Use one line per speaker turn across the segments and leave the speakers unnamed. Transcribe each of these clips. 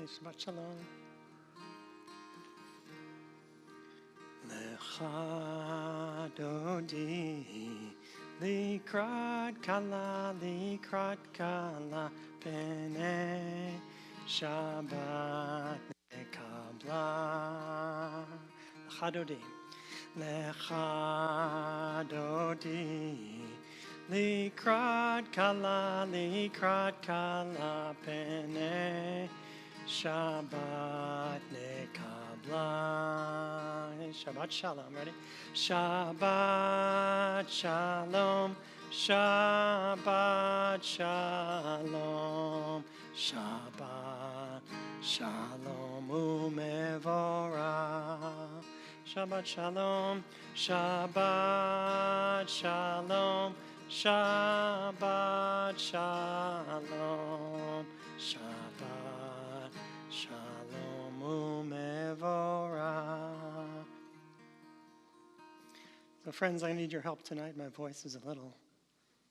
Shabbat Shalom. Lecha dodi likrat kala pene Shabbat nekabla. Lecha dodi. Lecha dodi likrat kala pene Shabbat nekabla. Shabbat shalom. Ready? Shabbat shalom. Shabbat shalom. Shabbat shalom umevorah. Shabbat shalom. Shabbat shalom. Shabbat shalom. Shabbat shalom umevorah. So friends, I need your help tonight. My voice is a little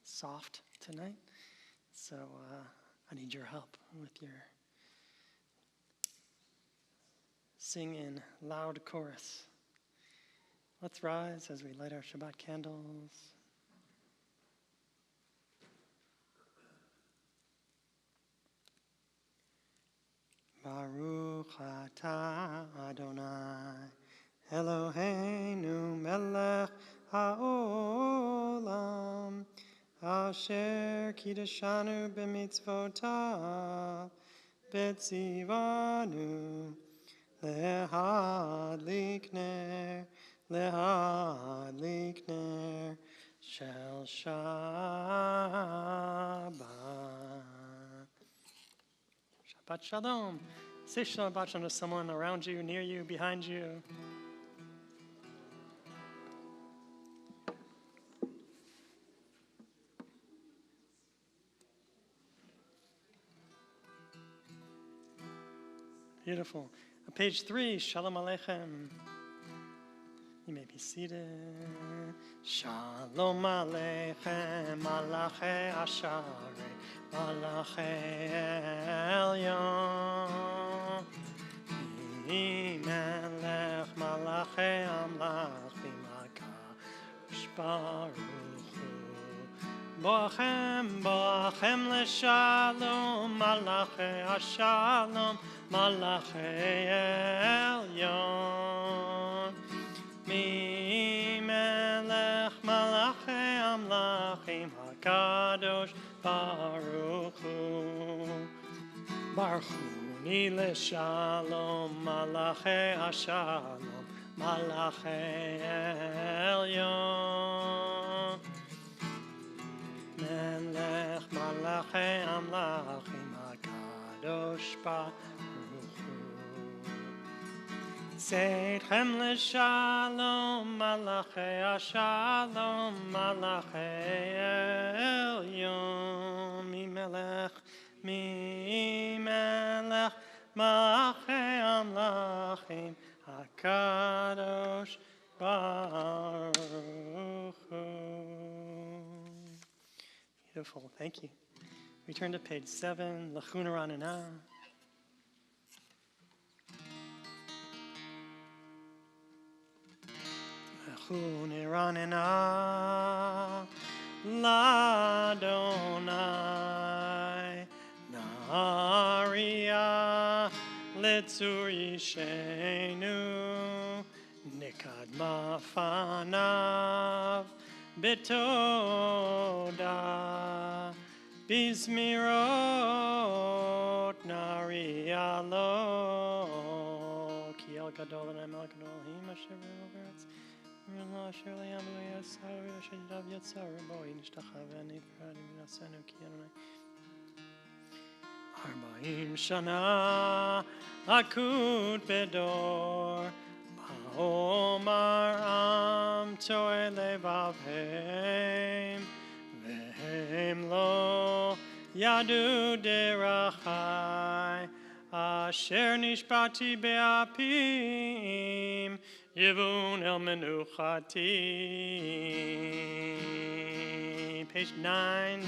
soft tonight. So I need your help with your sing in loud chorus. Let's rise as we light our Shabbat candles. Baruch atah Adonai Eloheinu melech haolam asher kiddushanu b'mitzvotav betzivanu lehadlik ner shel Shabbat. Shabbat shalom. Say Shabbat shalom to someone around you, near you, behind you. Beautiful. Page 3, Shalom Aleichem. You may be seated. Shalom Aleichem, Malachi Ashare, Malachi Elyon. Melech Malachi Amlachim HaKadosh Baruch Hu. Boachem l'shalom, Malachi Ashalom, Malachi Elyon. Mi melech Malachi Amlachim HaKadosh Baruch Hu. Baruch Hu ni l'shalom, Malachi Ashalom, Malachi Elyon. Melech Malachi Amlachim HaKadosh Baruch Hu. Seitchem l'shalom, Malachi Ashalom, Malachi Elyon. Mi melech Malachi Amlachim HaKadosh Baruch Hu. Beautiful, thank you. We turn to page 7, Lachuna Ranana. Lachuna Ranana, Ladonai, Naria, Letzur Yishenu, Nikad Mafanav, Betoda, Bizmirot, Narialo, Kiel Gadol and Amal Gadol, Him Asher Overets, Mirla Shirley Amuya Saru, Shadav Yatsaru, Boy, Nishtachavani, Pradim Nasanu Kianai. Arba'im Shana, Akut Bedor, Omar Am Toy Levavhem Vehem Lo Yadu Derachai Asher Nishpati Be'apim Yivun El Menuchati. Page 9.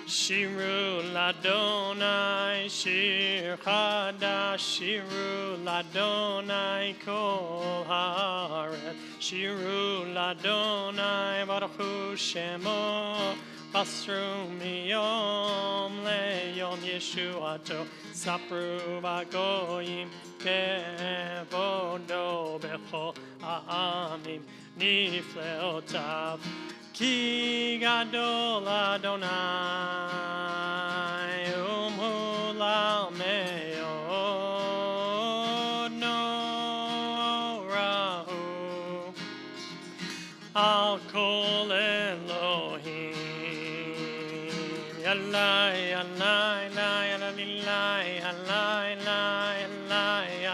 Shiru Ladonai Shir Chadash Shiru Ladonai Kol Haaretz Shiru Ladonai Baruch Hu Shemo Basru Miyom Leyom Yeshuato Sapru Bagoyim Kevodo Bechol Ha'amim Nifleotav Ki Gadol Adonai Umhulal Meod Norahu Al Kol Elohim Yalai Yalai Yalai Yalai Yalai Yalai Yalai Yalai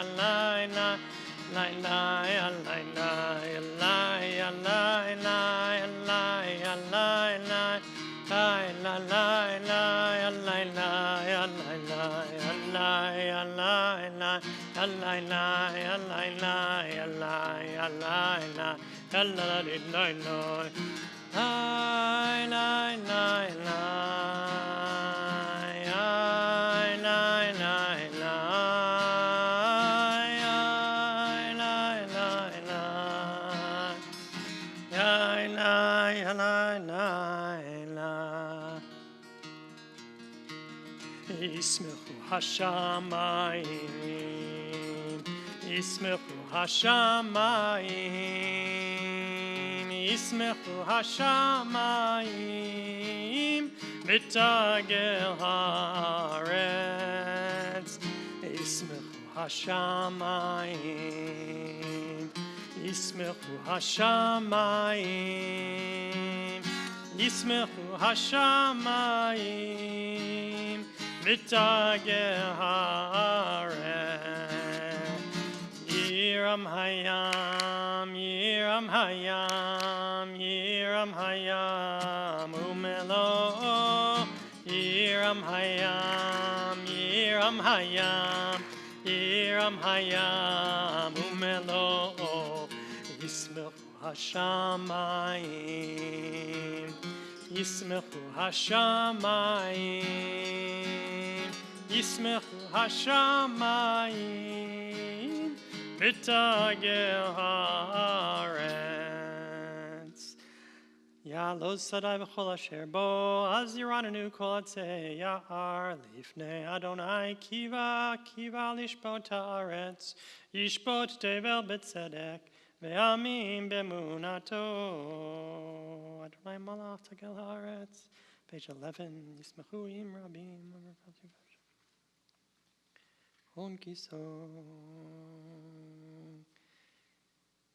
Yismechu Hashamayim, Yismechu Hashamayim, Yismechu Hashamayim, V'tagel haaretz, Yismechu Hashamayim, Yismechu Hashamayim, Yismechu Hashamayim, V'tagel haaretz, Yiram hayam, Yiram hayam, Yiram hayam, Umelo, Yiram hayam, Yiram hayam, Yiram hayam, Umelo, Yismechu Hashamayim, Yismechu Hashamayim, Yismechu Hashamayim, V'tagel haaretz. Ya'alo Sadai v'chol asher bo, az yiranenu kol atzei ya'ar, lifnei Adonai kiva, kiva lishbot haaretz, yishbot tevel b'tzedek, ve'amim b'emunato. Adonai malach tagel haaretz. Page 11. Yismechu im rabim. Hon kiso.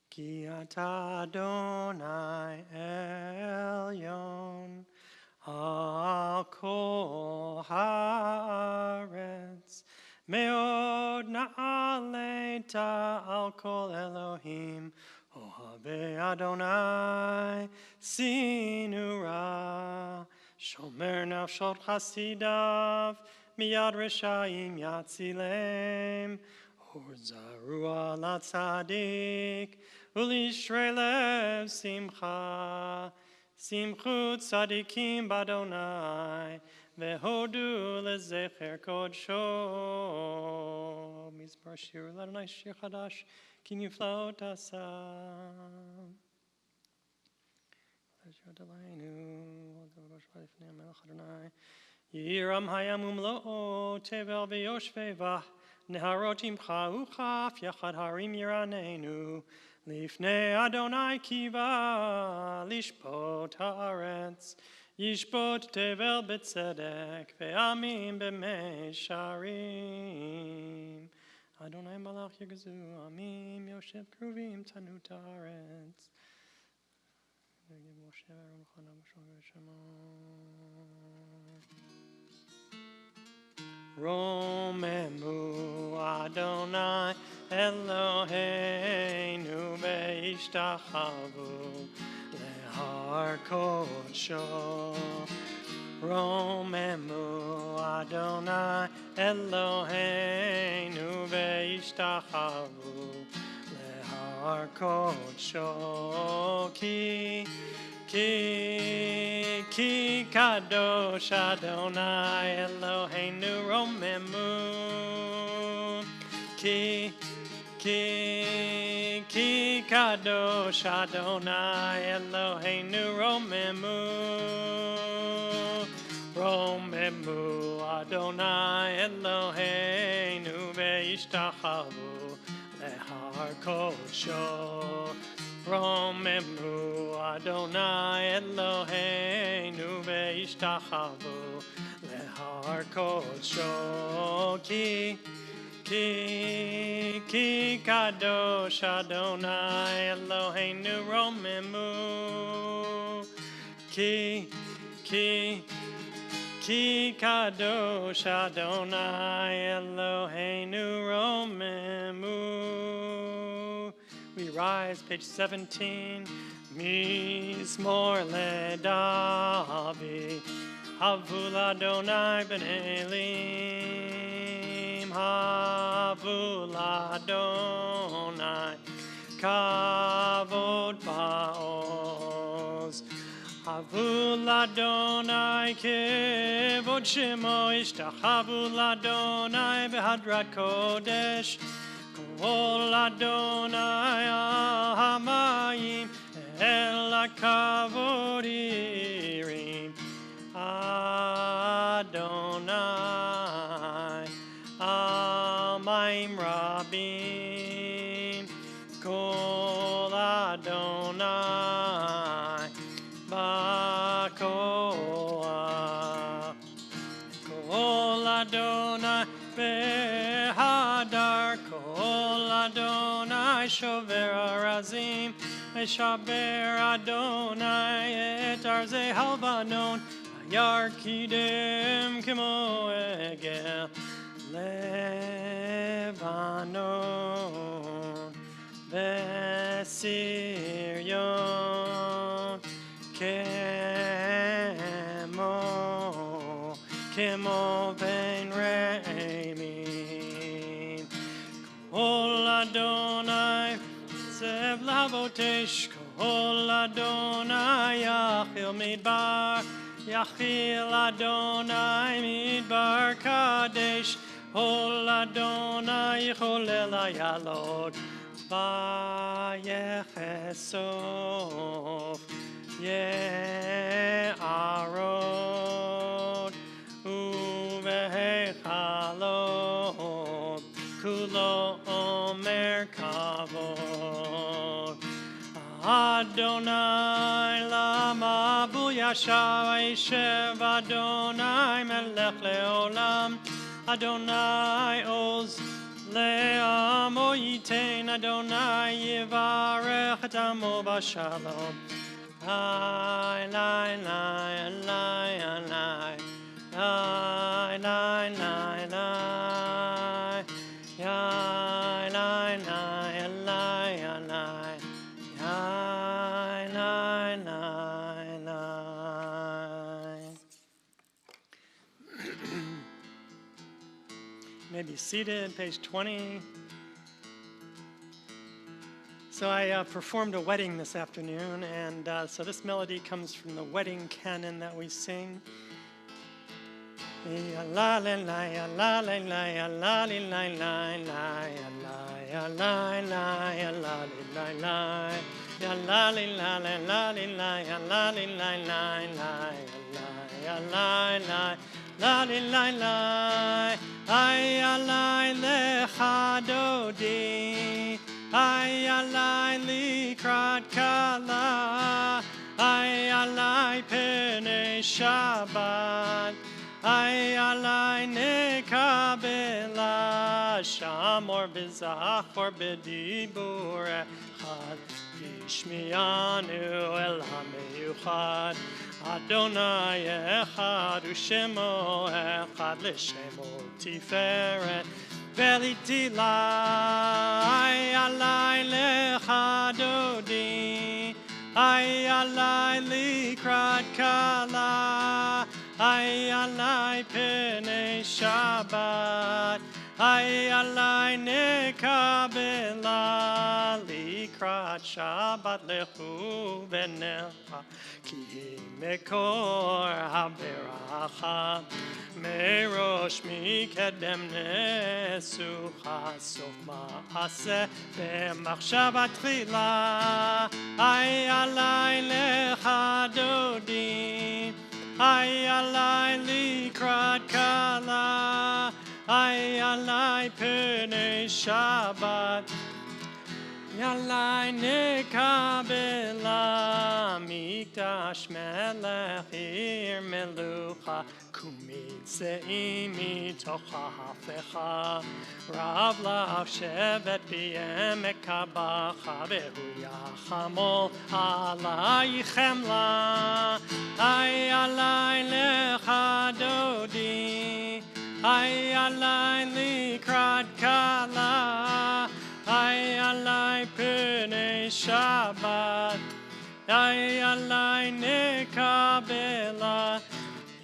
Ki ata Adonai elyon al kol haaretz. Meod na'aleta al kol Elohim. Ohave Adonai sinura. Shomer nafshot chasidav. Miyad reshaim yatzilem. Urzaru ala tzadik. Ulishrei lev simcha. Simchu tzadikim badonai. Vehodu lezecher kodsho. Mizmor shir l'Adonai shir chadash. Can you float us up? Yiram hayam umlo tevel v'yoshvevah. Neharot imcha uchaf yachad harim yiranenu. Lifnei Adonai kiva lishbot haaretz. Yishbot tevel b'tzedek ve'amim b'mei sharim. Adonai malach yagazu amim yoshev kruvim tanut haaretz. Romemu Adonai Eloheinu ve'ishtachavu lehar kodsho. Romemu Adonai Eloheinu ve'ishtachavu lehar kodsho. Ki kadosh Adonai Eloheinu romemu. Ki kadosh Adonai Eloheinu romemu. Romemu Adonai Eloheinu ve'ishtachavu lehar kodsho. Romemu Adonai Eloheinu ve'ishtachavu lehar kodsho. Ki kadosh Adonai Eloheinu romemu. Ki kadosh Adonai Eloheinu romemu. We rise, page 17. Mizmor leDavid, Havul Adonai ben Elim, Havul Adonai, Kavod Ba'oz. Havul Adonai kevod shemo, ishtachavu Adonai behadrat kodesh. Kol Adonai al hamayim el hakavod irim. Adonai al mayim rabim. Kol Adonai ba'koah. Kol Adonai behadar. Kol Adonai shover arazim. Meshaber Adonai et arzei halvanon. Yarkidem kimo egel Lebanon. Besiryon Kemo ben Reimim. Kol Adonai zev lavotesh. Kol Adonai yachil midbar. Yachil Adonai midbar kadesh. Kol Adonai yicholel ayalot. Vayechesof Ye'arot Uvehechalot Kulo Omer Kavod. Adonai lama bu yashav Yeshev Adonai melech leolam. Adonai oz le'amo yitein. Adonai yivarech et amo b'shalom. Lai lai lai lai lai lai lai lai lai lai lai lai lai lai lai lai lai. May be seated, page 20. So I performed a wedding this afternoon, and so this melody comes from the wedding canon that we sing. La la la la la la la la la la la la la Ay alai likrat kala, ay alai pene Shabbat, ay alai nekabela shamor b'zachor b'dibur echad, yishmianu el hameyuchad, Adonai echad u'shemo echad l'shemo tiferet. Veliti lai alai lecha dodi, ay alai likrat kala, ay alai pene Shabbat, ay alai nekabela likrat likrat Shabbat lechu v'necha ki mekor haberacha merosh mikedem nesucha sof ma'aseh b'machshavat tchila ay alay lecha dodi ay alay likrat kala ay alay penei Shabbat Yalai nekabela mikdash melech ir melucha kumid seimi tocha hafecha rav lav shevet b'emek kabacha vehu yachamol alai chemla ay alai lecha dodi ay alai likrat kala ay alai penei Shabbat ay alai nekabela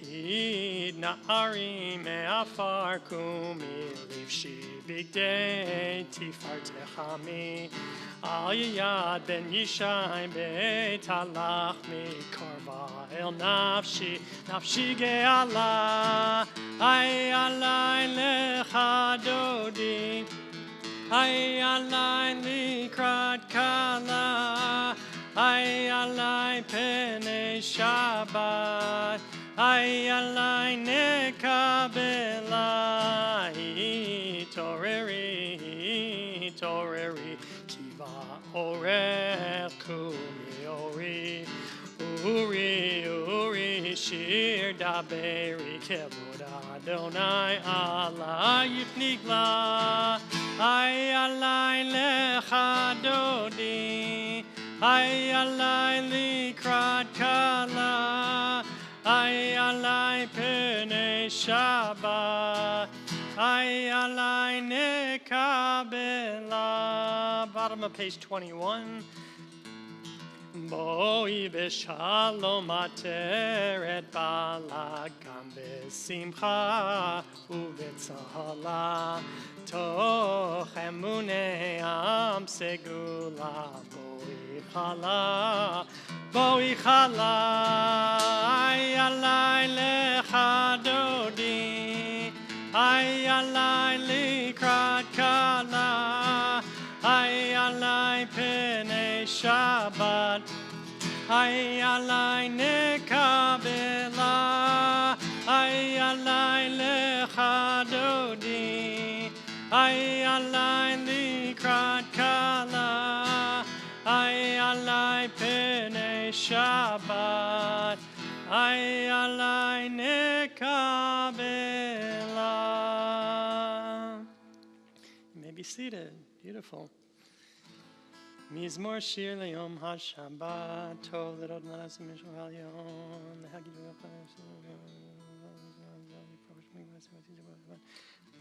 id na'ari me'afar kumi livshi bigdei tifartecha mi al yad ben yishai beit halach mikorva el nafshi nafshi ge'ala ay alai lecha dodi ay alay likrat kala ay alay penei Shabbat ay alay nekabela toreri kiva orech kumi ori uri shir daberi kevod Adonai alay yitnigla ay alay lecha dodi ay alay likrat kala ay alay penei Shabbat ay alay nekabela. Bottom of page 21. Boi beshalom ateret balagam besimcha uvetzahala toch emunei am segula boi chala ay alay lecha dodi ay alay likrat kala ay alay penei Shabbat ay alay nekabela ay alay lecha dodi ay alay likrat kala ay alay penei Shabbat ay alay nekabela. You may be seated. Beautiful. Mizmor shir leyom hashabbat tov l'rod narasim mishul ha'yon lehagidu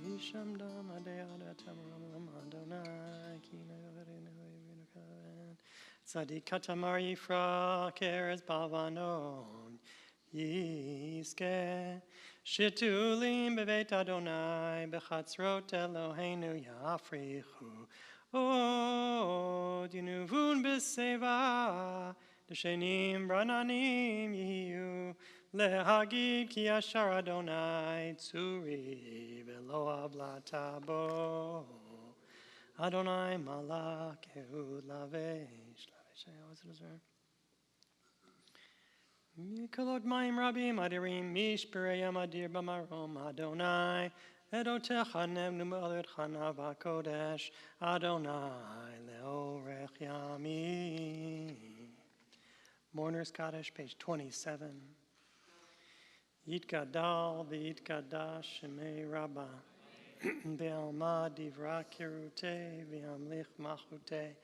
Visham dam adei adatam ram Adonai kina yovereinu yivinu tzadik katamar yifra keres bavanon yiske shitulim beveit Adonai bechatzrot Eloheinu yafrichu dinuvun beseva deshenim rananim yiyu lehagid ki ashar Adonai tzuri velo avlatabo Adonai malak ehud lavesh Mikolot mayim rabim adirim mishpereyam adir bamarom Adonai Edotecha nemnu me'olet chanav HaKodesh Adonai leorech yamim. Mourner's Kaddish, page 27. Yitgadal v'yitgadash shemei Rabbah Ve'alma divra kirutei v'yamlich machutei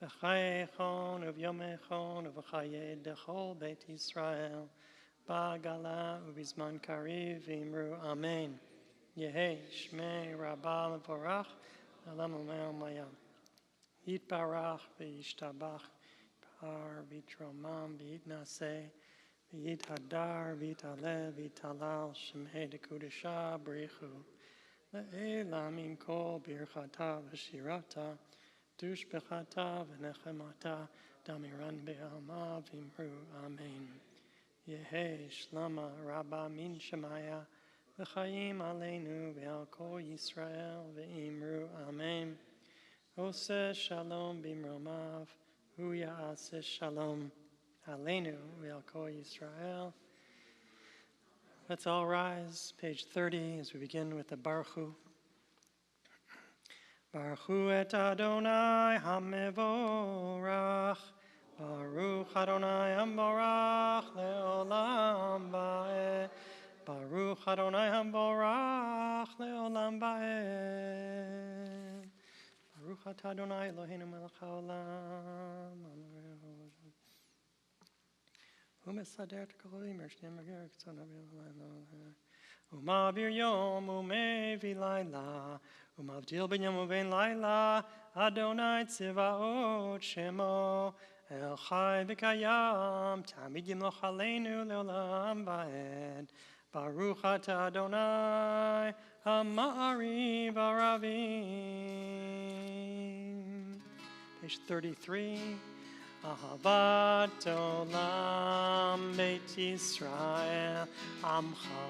v'chayechon uvyomechon uv'chayei dechol beit Yisrael ba'gala u'bizman kariv v'imru amen. Yehei Shmei Rabbah Levorach Alam Umeil Mayam Yitbarach V'yishtabach Par V'yitromam V'yitnaseh V'yithadar V'yitalev V'yitalal Shemei Dekudesha B'richu Le'elam Min Kol Birchata V'shirata Dush bechata v'nechemata damiran be'alma v'imru amen. Yehe shlama rabba min shemaya v'chaim aleinu ve'al kol Yisrael ve'imru amen. Ose shalom bimromav hu ya'aseh shalom aleinu ve'al kol Yisrael. Let's all rise, page 30, as we begin with the Baruch Hu. Baruch Hu et Adonai HaMevorach, Baruch Adonai HaMevorach le'olam va'ed, Baruch Adonai HaMevorach le'olam va'ed, Baruch atah Adonai Eloheinu melech haolam, Hu mesader et hakolim yishneim b'ger k'tzon havir v'layla, Umavir yom umevi layla, Umavdil ben yom uven layla, Adonai tzivaot shemo, El chai v'kayam, Tamid yimloch aleinu le'olam va'ed, Baruch atah Adonai, Ha'ma'ariv aravim. Page 33. Ahavat olam Beit Yisrael Amcha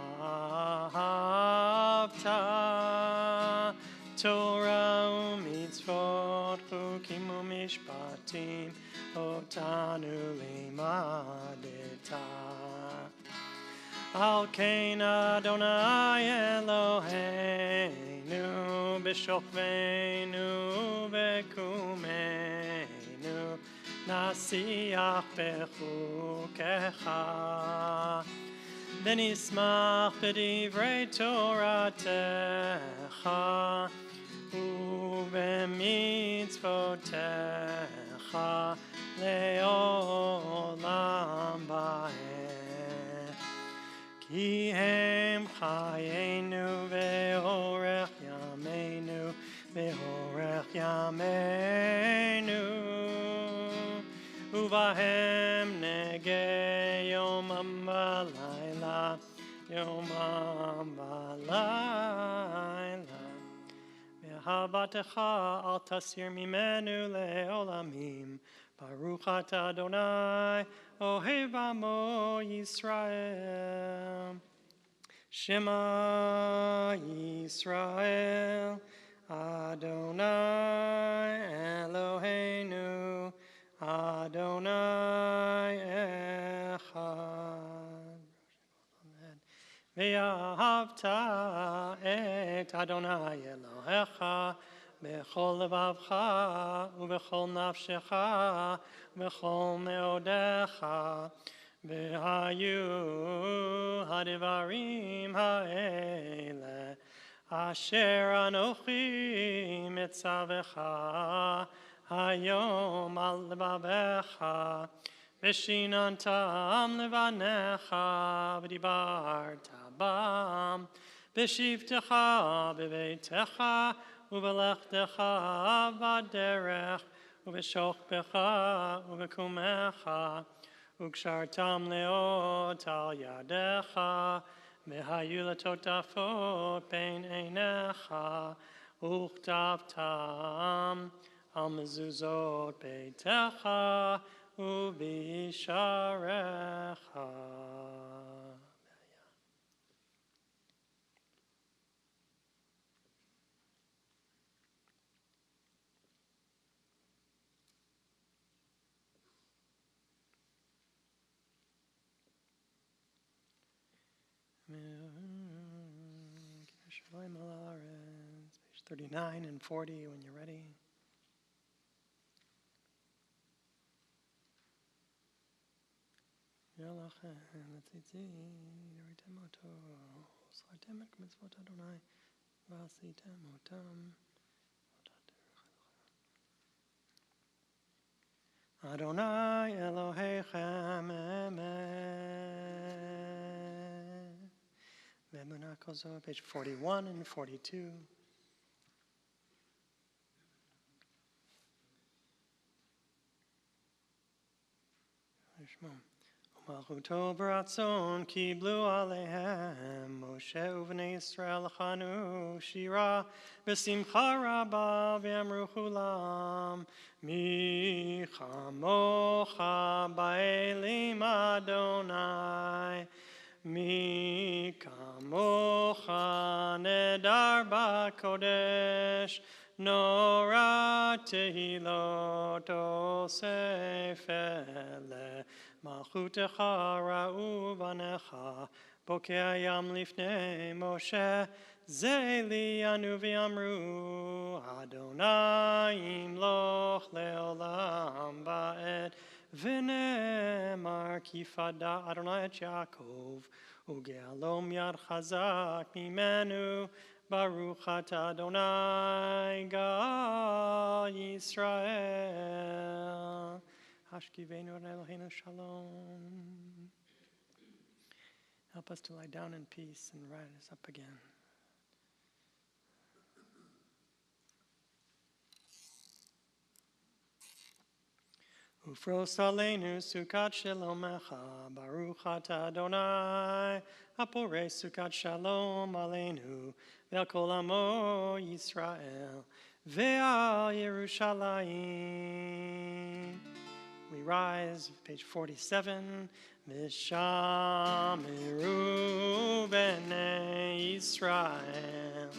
Ahavta Torah u'mitzvot chukim u'mishpatim otanu limadeta Al kein Adonai Eloheinu b'shokveinu v'kumeinu Nasiach bechukecha, v'nismach b'divrei Toratecha, u'b'mitzvotecha le'olam va'ed. Ki hem chayenu ve'orech yameinu, ve'orech yameinu. Uvahem nege yomam v'layla, yomam v'layla. V'ahabatecha al tasir mimenu le'olamim. Baruch atah Adonai, ohev amo Yisrael. Shema Yisrael, Adonai Eloheinu, Adonai Echad. Ve'ahavta et Adonai Elohecha bechol levavcha ubechol nafshecha bechol meodecha ve'hayu hadivarim ha'ele asher anochi mitzavecha Hayom al levavecha, v'shinantam levanecha, v'dibarta bam, v'shivtecha b'veitecha, u'v'lechtecha v'derech, u'v'shochbecha u'v'kumecha, u'kshartam leot al yadecha, v'hayu letotafot bein einecha, u'chtavtam, Al mezuzot beitecha u'bisharecha. Page 39 and 40 when you're ready. Yalachem letzitzi yoritem oto slatem et mitzvot Adonai v'asitem otam Adonai Elohechem emet. Ve'emunah kozo, page 41 and 42. Malchuto baratzon kiblu alehem Moshe uvnei Yisrael chanu shira b'simcha rabba v'amru chulam mi chamocha ba'elim Adonai mi kamocha nedar ba'kodesh Nora tehilot osefele Malchutecha ra'u vanecha Bokei hayam lifnei Moshe Zeli anu v'amru Adonai imloch leolam ba'ed V'nemar kifada Adonai et Yaakov Ugealom yad chazak mimenu Baruch atah Adonai Ga Yisrael Hashkivenu Eloheinu Shalom. Help us to lie down in peace and rise up again. Ufros aleinu sukat shalomecha, Baruch atah Adonai, Haporei sukat shalom aleinu, ve'al kol amo Yisrael, ve'al Yerushalayim. We rise, page 47. V'shamiru b'nei Yisrael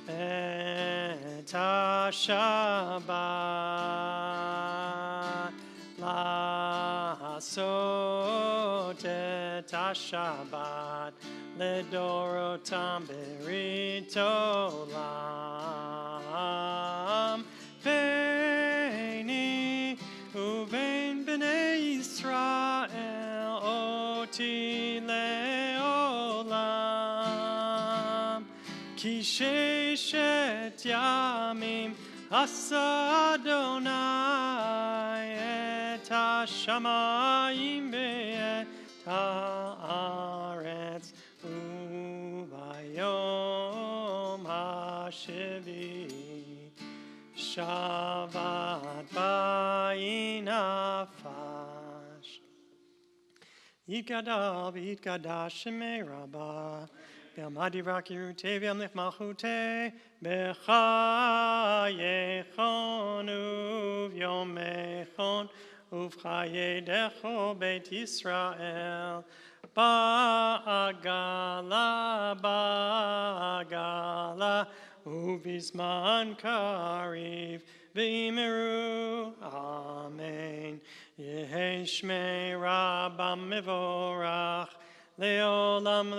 et ha-Shabbat לעשות את השבת לדורותם ברית עולם ביני ובין בני ישראל אותי לעולם כי ששת ימים עשה אדוני את השמיים ואת הארץ וביום השביעי שבת בי נפש. יתגדל ויתקדש שמי רבה ועמד יברכו וימלך מלכותי בחייכון וביומכון ובחיי דכל בית ישראל בעגלה ובזמן קריב ואמרו אמן. יהי שמי רבה מבורך לעולם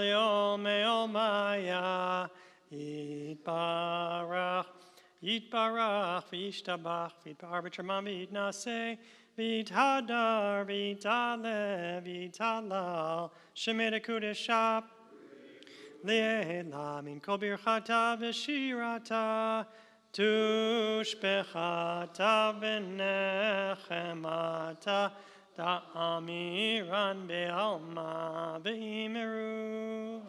מעולמיה יתברך יתברך וישתבח ויתפאר בתרומם ויתנשא ויתהדר ויתעלה ויתהלל שמי לקודשה לעילה מן כל ברכתה ושירתה תושבחתה ונחמתה תאמירן בעלמא ואמרו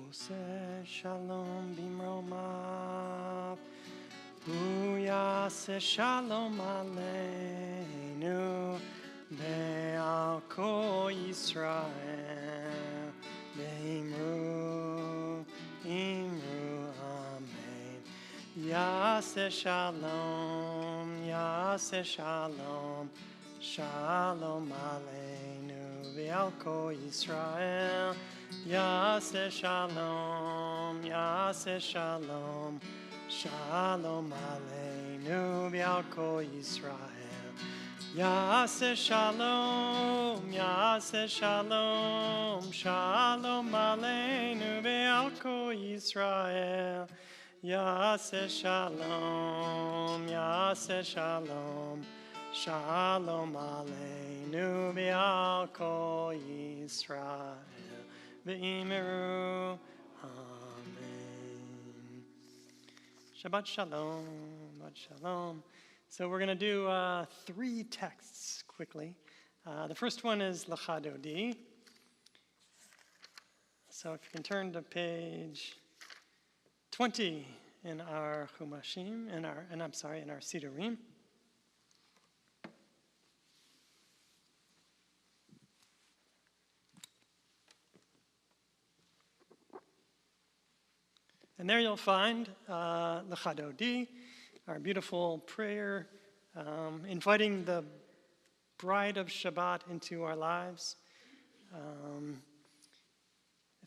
Ose shalom bimromav. Uyase shalom aleinu. Be'al kol Yisrael. Be'imru, imru, amen. Yase shalom, yase shalom. Shalom aleinu ve'al kol Yisrael. Yase shalom, yase shalom. Shalom aleinu ve'al kol Yisrael. Yase shalom, yase shalom. Shalom aleinu ve'al kol Yisrael. Yase shalom, yase shalom. Shalom aleinu ve'al kol Yisrael ve'imru. Amen. Shabbat shalom, Shabbat shalom. So we're going to do 3 texts quickly. The first one is Lecha Dodi. So if you can turn to page 20 in our Chumashim, in our Sidurim. And there you'll find Lecha Dodi, our beautiful prayer, inviting the bride of Shabbat into our lives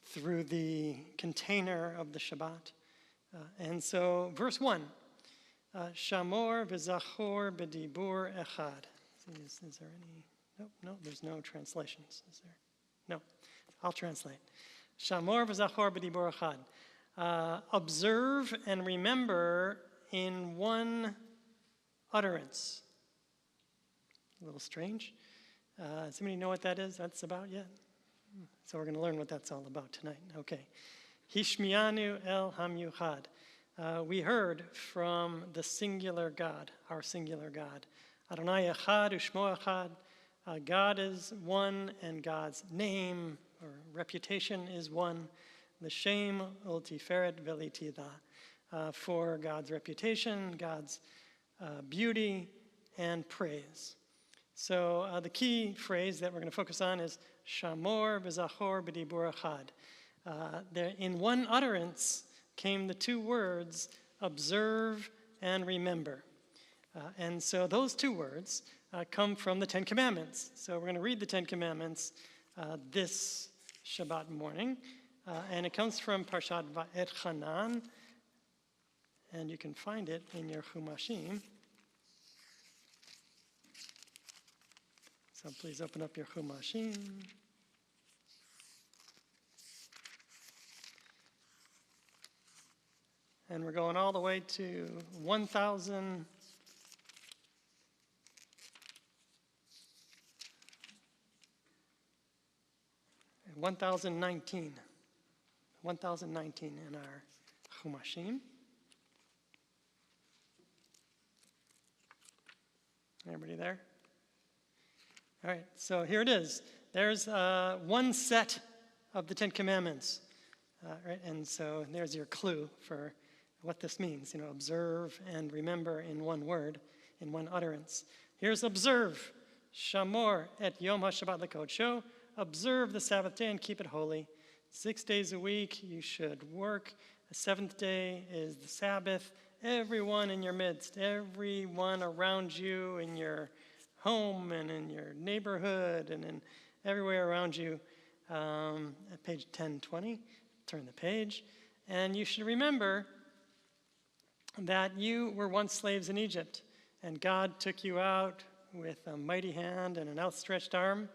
through the container of the Shabbat. And so, verse 1, Shamor v'zachor b'dibur echad. Is there any? No, there's no translations, is there? No, I'll translate. Shamor v'zachor b'dibur echad. Observe and remember in one utterance. A little strange. Does somebody know what that is? That's about yet? So we're going to learn what that's all about tonight. Okay. Hishmianu el hamyuchad. We heard from the singular God, our singular God. Adonai echad ushmo echad. God is one, and God's name or reputation is one. L'shem ul tiferet v'litida. For God's reputation, God's beauty, and praise. So the key phrase that we're going to focus on is Shamor v'zachor b'dibur echad. There, in one utterance came the 2 words, observe and remember. And so those 2 words come from the 10 Commandments. So we're going to read the 10 Commandments this Shabbat morning. And it comes from Parshat Va'etchanan. And you can find it in your Chumashim. So please open up your Chumashim. And we're going all the way to 1019. 1019 in our Chumashim. Everybody there? All right, so here it is. There's one set of the 10 Commandments. Right? And so there's your clue for what this means. Observe and remember in one word, in one utterance. Here's observe. Shamor et Yom HaShabbat lekodsho. Observe the Sabbath day and keep it holy. 6 days a week you should work. The 7th day is the Sabbath. Everyone in your midst, everyone around you in your home and in your neighborhood and in everywhere around you. At page 1020, turn the page. And you should remember that you were once slaves in Egypt, and God took you out with a mighty hand and an outstretched arm.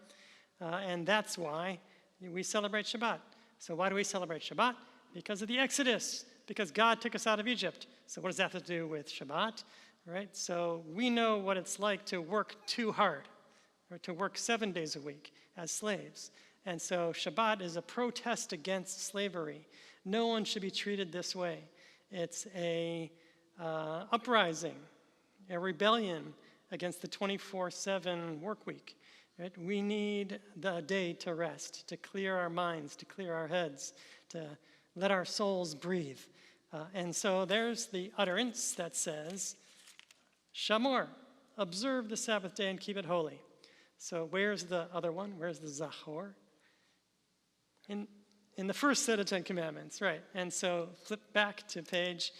And that's why we celebrate Shabbat. So why do we celebrate Shabbat? Because of the Exodus, because God took us out of Egypt. So what does that have to do with Shabbat? Right? So we know what it's like to work too hard, or to work 7 days a week as slaves. And so Shabbat is a protest against slavery. No one should be treated this way. It's a uprising, a rebellion against the 24/7 work week. Right? We need the day to rest, to clear our minds, to clear our heads, to let our souls breathe. And so there's the utterance that says, Shamor, observe the Sabbath day and keep it holy. So where's the other one? Where's the Zachor? In the first set of 10 Commandments, right. And so flip back to page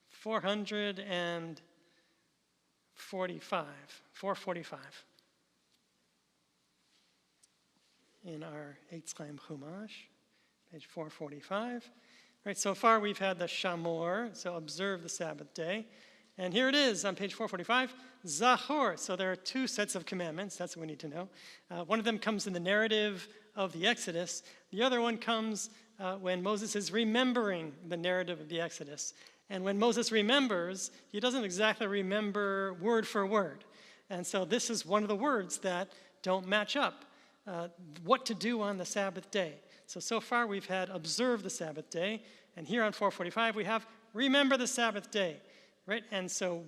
445. In our Eitz Chaim Chumash, page 445. Right, so far we've had the Shamor, so observe the Sabbath day. And here it is on page 445, Zachor. So there are two sets of commandments, that's what we need to know. One of them comes in the narrative of the Exodus. The other one comes when Moses is remembering the narrative of the Exodus. And when Moses remembers, he doesn't exactly remember word for word. And so this is one of the words that don't match up. What to do on the Sabbath day. So far we've had observe the Sabbath day, and here on 445 we have remember the Sabbath day, right? And so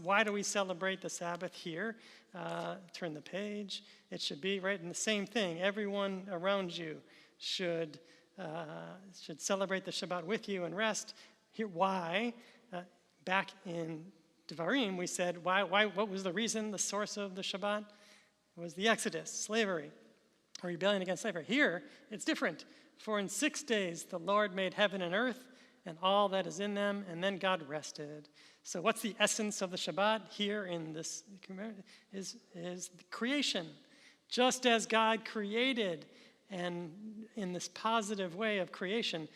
why do we celebrate the Sabbath here? Turn the page. It should be right in the same thing. Everyone around you should celebrate the Shabbat with you and rest. Here, why? Back in Devarim we said what was the reason, the source of the Shabbat? It was the Exodus, slavery. A rebellion against slavery. Here, it's different. For in 6 days the Lord made heaven and earth and all that is in them, and then God rested. So what's the essence of the Shabbat here in this is creation. Just as God created, and in this positive way of creation,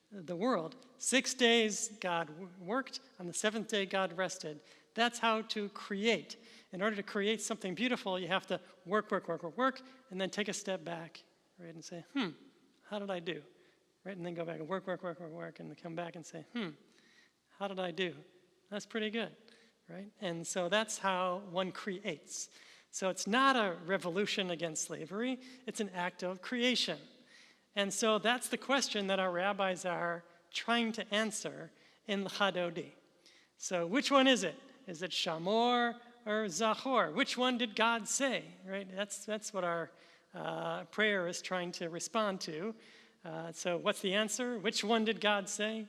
the world. 6 days God worked, on the 7th day God rested. That's how to create. In order to create something beautiful, you have to work, and then take a step back, right, and say, how did I do? Right, and then go back and work, and then come back and say, how did I do? That's pretty good, right? And so that's how one creates. So it's not a revolution against slavery, it's an act of creation. And so that's the question that our rabbis are trying to answer in L'Chadodi. So which one is it? Is it Shamor or Zachor? Which one did God say? Right? That's what our prayer is trying to respond to. So what's the answer? Which one did God say?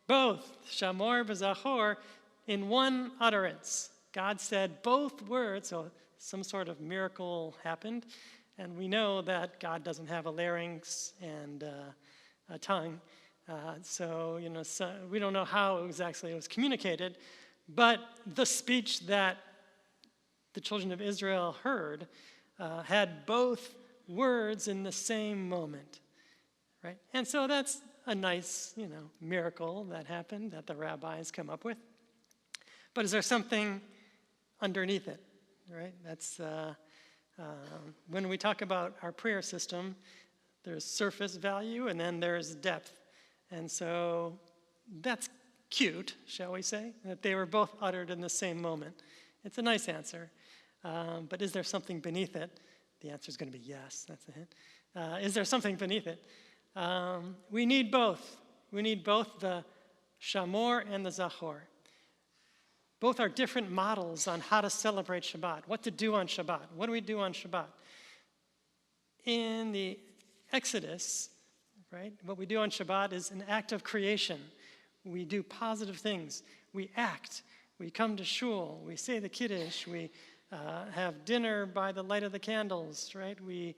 Both, Shamor and Zachor, in one utterance. God said both words, so some sort of miracle happened. And we know that God doesn't have a larynx and a tongue. So we don't know how exactly it was communicated. But the speech that the children of Israel heard had both words in the same moment, right? And so that's a nice, miracle that happened that the rabbis come up with. But is there something underneath it, right? That's when we talk about our prayer system, there's surface value and then there's depth. And so that's cute, shall we say, that they were both uttered in the same moment. It's a nice answer. But is there something beneath it? The answer is going to be yes. That's a hint. Is there something beneath it? We need both. We need both the Shamor and the Zachor. Both are different models on how to celebrate Shabbat, what to do on Shabbat. What do we do on Shabbat? In the Exodus, right, what we do on Shabbat is an act of creation. We do positive things. We act. We come to shul. We say the Kiddush. We have dinner by the light of the candles, right? We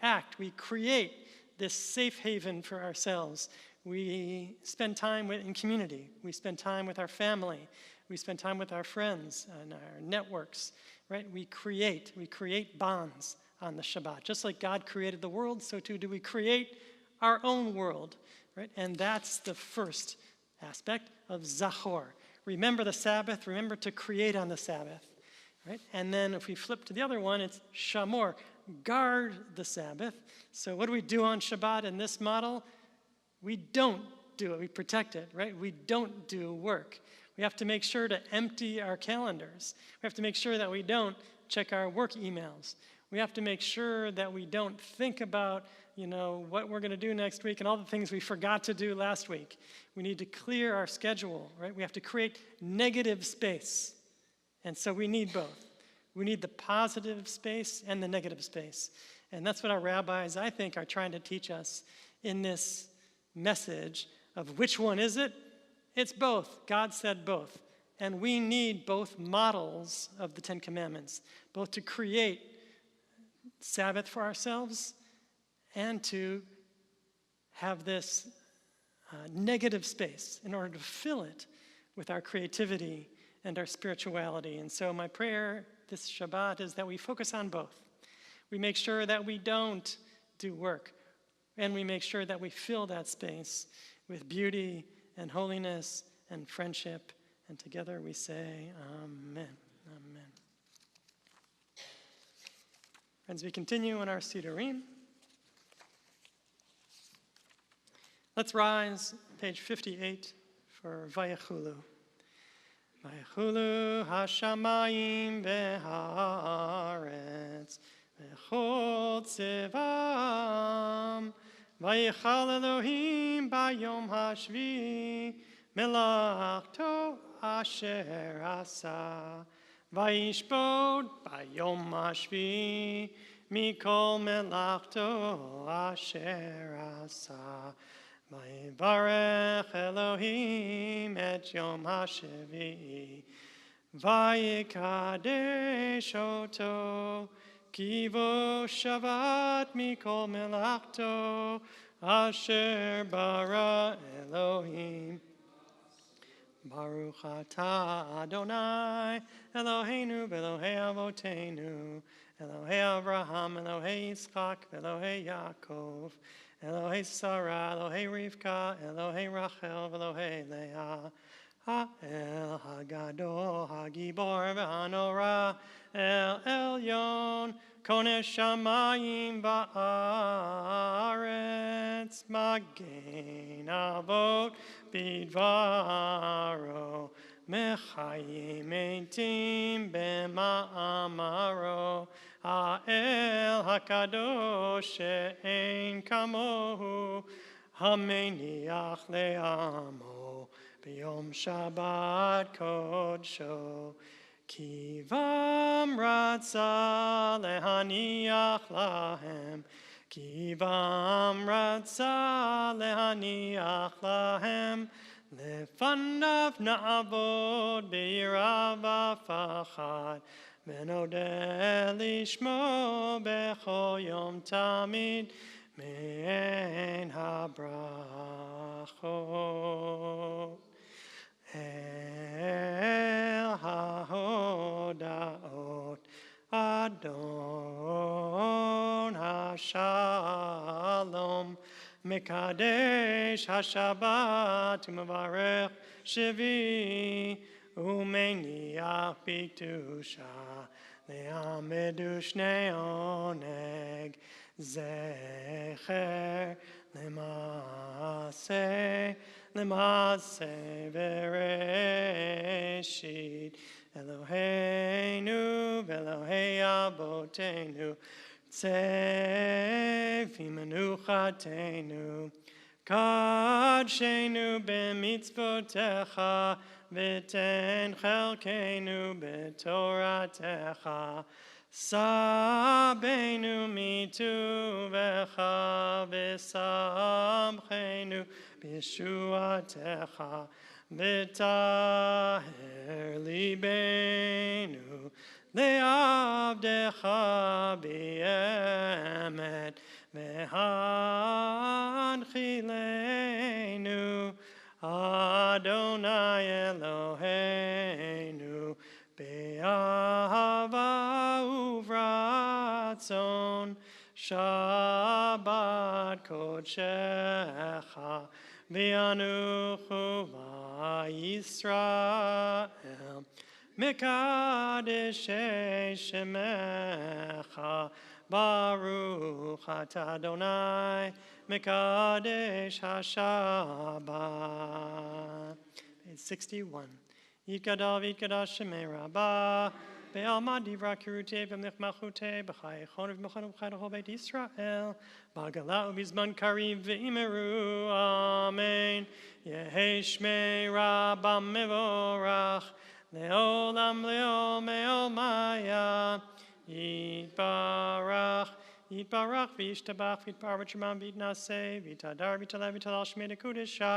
act. We create this safe haven for ourselves. We spend time in community. We spend time with our family. We spend time with our friends and our networks, right? We create bonds on the Shabbat. Just like God created the world, so too do we create our own world, right? And that's the first aspect of Zachor. Remember the Sabbath, remember to create on the Sabbath, right? And then if we flip to the other one, it's Shamor, guard the Sabbath. So what do we do on Shabbat in this model? We don't do it, we protect it, right? We don't do work. We have to make sure to empty our calendars. We have to make sure that we don't check our work emails. We have to make sure that we don't think about, what we're going to do next week and all the things we forgot to do last week. We need to clear our schedule, right? We have to create negative space. And so we need both. We need the positive space and the negative space. And that's what our rabbis, I think, are trying to teach us in this message of which one is it? It's both. God said both. And we need both models of the Ten Commandments, both to create Sabbath for ourselves and to have this negative space in order to fill it with our creativity and our spirituality. And so my prayer this Shabbat is that we focus on both. We make sure that we don't do work, and we make sure that we fill that space with beauty and holiness and friendship. And together we say, Amen. Amen. Friends, we continue in our Sidurim. Let's rise, page 58, for Vayechulu. Vayechulu hashamayim v'haaretz v'chol tzivam Vayichal Elohim bayom hashvi melachto asher asa Vayishbod bayom hashvi mikol melachto asher asa Vayivarech Elohim et yom hashevi Vayikadesh oto Kivo shavat mikol melachto asher bara Elohim. Baruch atah Adonai Eloheinu v'Elohei avotenu Elohei Avraham, Elohei Yitzchak, Elohei Yaakov Elohei Sarah, Elohei Rivka, Elohei Rachel, Elohei Leah Ha'el Hagadol, Hagibor v'Hanora El Elyon, Koneh Shamayim Ba'aretz, Magen Avot Bidvaro, Mechayim Eitim B'Ma'amaro, Ha'el HaKadosh She'ein Kamohu, Hameniach Le'amo, B'Yom Shabbat Kodsho, Kivam Ratza Lehaniach Lahem, Kivam Ratza Lehaniach Lahem, Lefanav Na'avod B'Yirav V'Fachad, V'Nodeh Lishmo B'Chol Yom Tamid, Me'en HaBrachot. El HaHodaot Adon HaShalom Mekadesh HaShabbat Umevarech Shevi Umeniach B'Kedusha Le'amedu Shnei Oneg Zecher Lema'aseh L'maaseh Bereshit Eloheinu v'Elohei Avotenu Tzev Menuchatenu Kadshenu b'mitzvotecha V'ten chelkeinu b'toratecha Sabeinu mituvecha V'samchenu B'shuatecha V'taher libeinu Le'avdecha b'emet V'hanchileinu Adonai Eloheinu Be'ahava uvratzon Shabbat kodshecha V'anuchu v'Yisrael Mekadeshei shemecha Baruch atah Adonai Mekadesh HaShabbat. Page 61. Yikadav Yikadash Shemei Rabbah Be'alma Divra Kirute V'mlich Malchute B'chai Echon V'mechon V'chai L'chol Beit Yisrael B'agala U'bizman Karim V'imeru Amen Yehi Shmei Rabbah Mevorach Le'olam Le'ol Me'ol Maya Yitbarach Yitbarach v'yishtabach v'yitbar v'tshemam v'yitnaseh v'yitadar v'yitalev v'yitalal shmei dekudesha.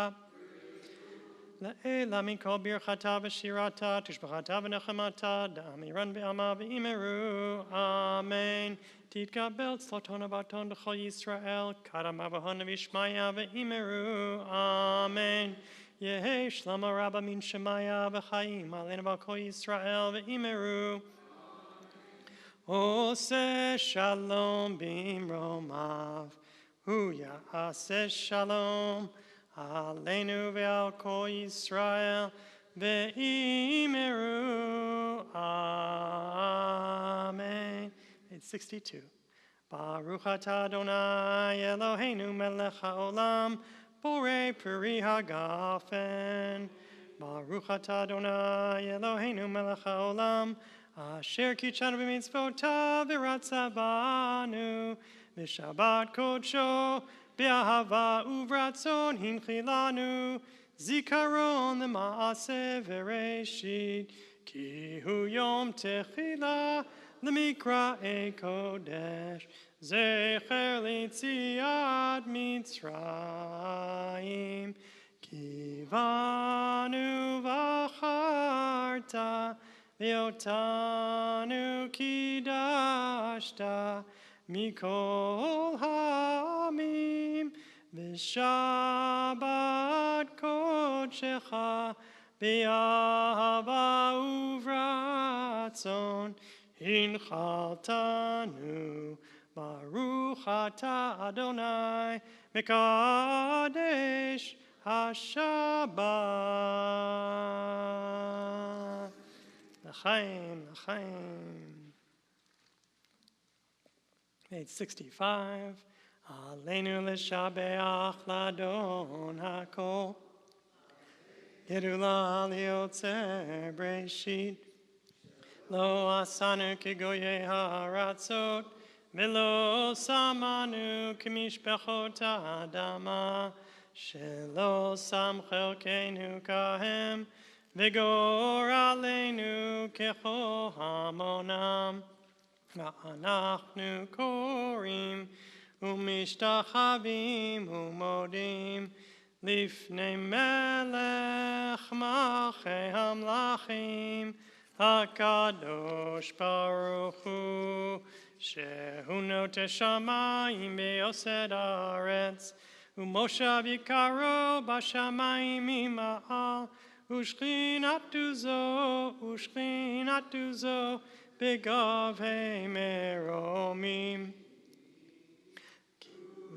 La'ela mikol birchata v'shirata tishbachata v'nechamata da'amiran be'ama v'imeru. Amen. Titgabel tzlotona baton d'chol Yisrael kadam avahon v'ishmaya v'imeru. Amen. Yehi shlama rabba min shemaya v'chaim aleinu v'kol Yisrael v'imeru. Ose shalom bimromav, hu ya'aseh shalom, aleinu ve'al kol Yisrael ve'imeru. Amen. Page 62. Baruch atah Adonai Eloheinu melech ha'olam, borei peri hagafen. Baruch atah Adonai Eloheinu melech ha'olam, asher kitshanu b'mitzvotav v'ratza banu v'shabbat kodsho b'ahava uvratzon hinchi lanu zikaron l'maaseh v'reshit ki hu yom techila l'mikra'ei kodesh zecher l'tziat Mitzrayim kivanu v'acharta Ve'otanu kidashta mikol ha'amim v'shabbat kodshecha ve'ahava uvratzon hinchaltanu Baruch atah Adonai mekadesh haShabbat. L'chaim, l'chaim. Page 65. Aleinu l'shabeach l'Adon hakol. Gedula liotzer breshit. Lo asanu kigoye haratzot. Velo samanu kimishpechot ha'adama. Shelo sam chelkeinu kahem. V'gor aleinu kecho hamonam, v'anachnu korim, u'mishtachavim u'modim, lifnei melech malchei hamlachim, hakadosh baruch hu, shehu noteh shamayim ve'osed haaretz, u'moshav yikaro b'shamayim ima'al, Ushchinatu zo, begavhei meromim.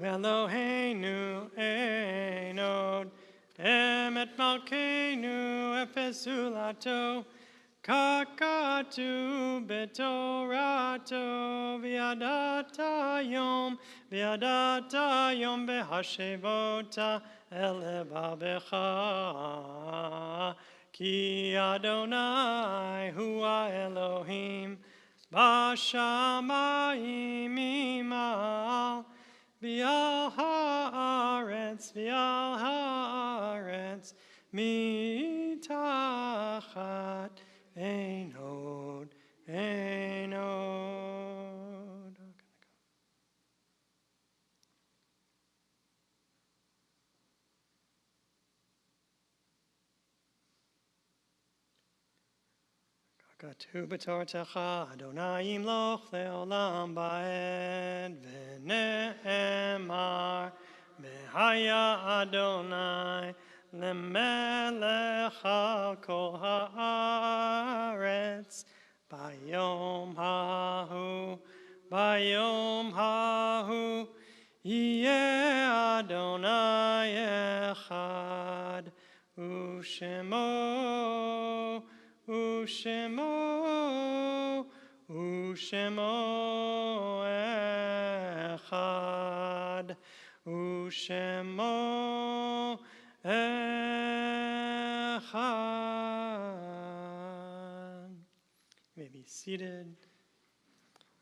Eloheinu einod, emet malkeinu efesulato, kakatu betorato, viadata yom behashevota, elevabecha, ki Adonai hua Elohim, bashamayim imal, v'al haaretz, mitachat einod. Katu b'tortecha Adonai yimloch le'olam ba'ed v'ne'emar v'haya Adonai le'melech al kol ha'aretz bayom hahu yeh Adonai echad u'shemo echad, u'shemo echad. You may be seated.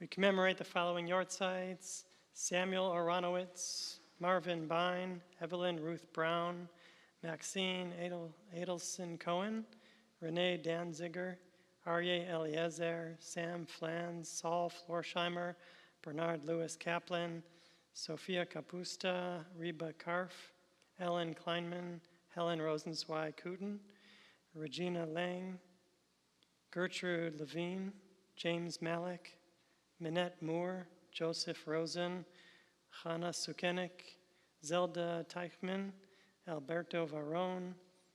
We commemorate the following yortzites: Samuel Aronowitz, Marvin Bine, Evelyn Ruth Brown, Maxine Adelson Cohen, Renee Danziger, Aryeh Eliezer, Sam Flans, Saul Florsheimer, Bernard Lewis Kaplan, Sophia Kapusta, Reba Karf, Ellen Kleinman, Helen Rosenzweig-Kooten, Regina Lang, Gertrude Levine, James Malik, Minette Moore, Joseph Rosen, Hannah Sukenik, Zelda Teichman, Alberto Varone,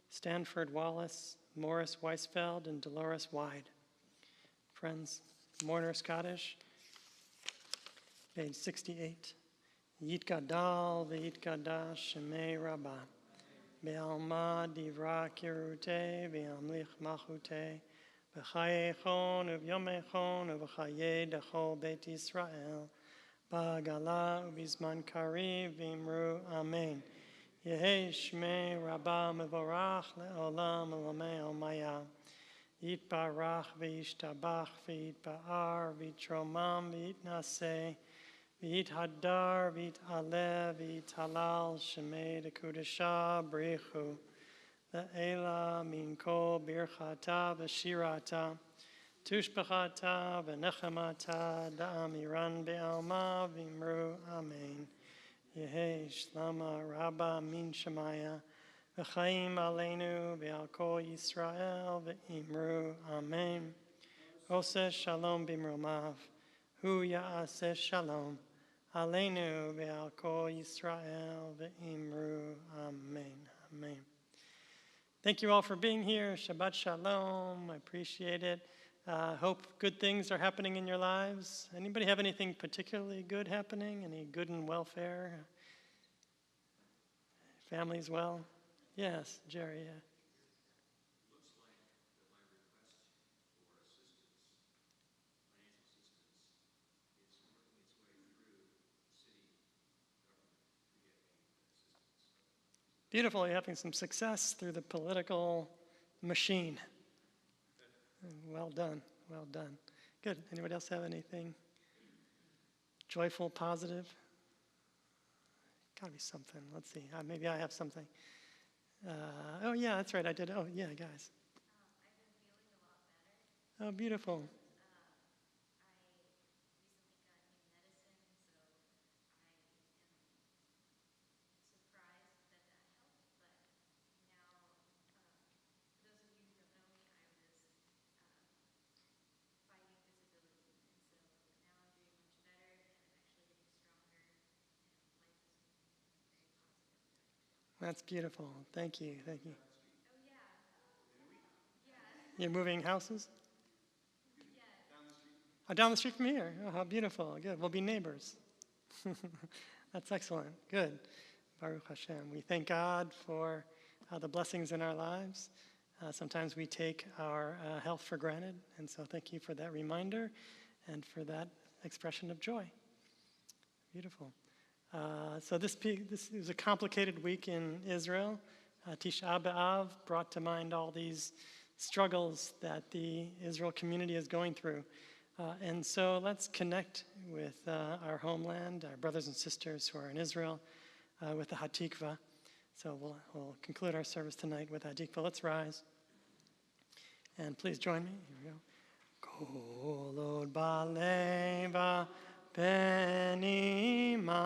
Stanford Wallace, Morris Weisfeld, and Dolores Wyde. Friends, Mourner Scottish, page 68. Yit Gadal v'yit Gadash Shemei Rabbah, Be'alma divra kirute v'amlich machute, B'chayechon u'vyomechon u'v'chayei dechol Beit Yisrael, Ba'gala u'bizman kariv v'imru Amen. Yehei Shmei Rabbah mevorach le'olam elamei omaya. Yitbarach v'yishtabach v'yitba'ar v'yitromam v'yitnaseh v'yithadar v'yit'aleh v'yithalal shemei dekudesha brichu le'ela min kol birchata v'shirata tushbachata v'nechemata da'amiran be'alma v'imru Amen. Yehei Shlama Rabba Min Shemaya V'chaim Aleinu V'al Kol Yisrael V'imru Amen. Oseh Shalom B'imromav Hu Ya'aseh Shalom Aleinu V'al Kol Yisrael V'imru Amen. Amen. Thank you all for being here. Shabbat Shalom. I appreciate it. Hope good things are happening in your lives. Anybody have anything particularly good happening? Any good and welfare? Families well? Yes, Jerry. Yeah.
Looks like that my request for assistance, financial assistance, is working its way through city government to get me assistance.
Beautiful. You're having some success through the political machine. Well done. Well done. Good. Anybody else have anything joyful, positive? Gotta be something. Let's see. Maybe I have something. Oh, yeah, that's right. I did. Oh, yeah, guys.
I've been feeling a lot better.
Oh, beautiful.
I recently got new medicine, so I am surprised that helped. But now, for those of you who don't know me, I was fighting disability, and so now I'm doing much better, and I'm actually getting stronger, and life is moving in a very positive direction.
That's beautiful. Thank you. Thank you.
Oh yeah, yeah,
You're moving houses?
yeah.
Oh, down the street from here. Oh, how beautiful. Good. We'll be neighbors. That's excellent. Good. Baruch Hashem. We thank God for the blessings in our lives. Sometimes we take our health for granted, and so thank you for that reminder and for that expression of joy. Beautiful. So this was a complicated week in Israel. Tisha B'Av brought to mind all these struggles that the Israel community is going through. And so let's connect with our homeland, our brothers and sisters who are in Israel, with the Hatikva. So we'll conclude our service tonight with Hatikva. Let's rise. And please join me. Here we go. Kol od ba'leva benima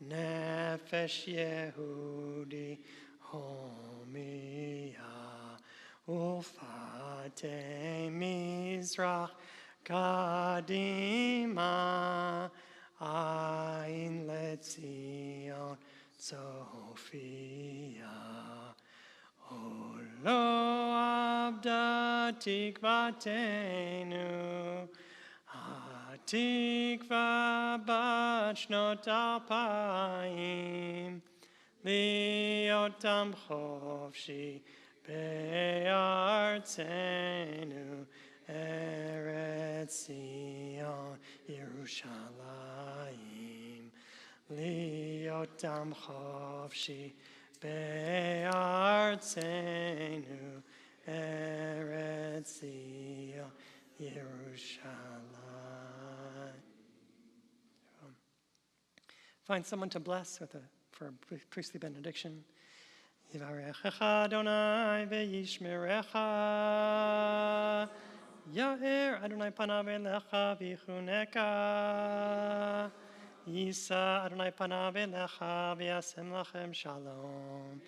nefesh Yehudi homiya ufate mizrach kadima ayin letzion Sophia Olo abda tikvatenu Hatikva bat shnot alpayim Liotam chofshi be'artzenu Eretz Zion Yerushalayim Liotam chofshi be'artzenu Eretz Zion Yerushalayim. Find someone to bless for a priestly benediction. Yivarechecha Adonai ve'yishmerecha Ya'er Adonai panav elecha v'chuneka. Yisa Adonai panav elecha v'yasem lachem shalom.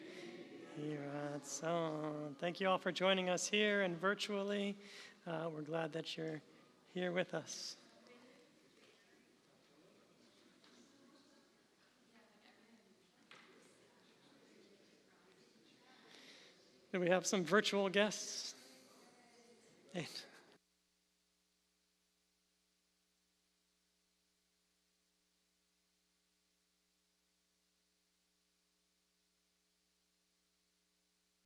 Yiratzon. Thank you all for joining us here and virtually. We're glad that you're here with us. Do we have some virtual guests? Hey.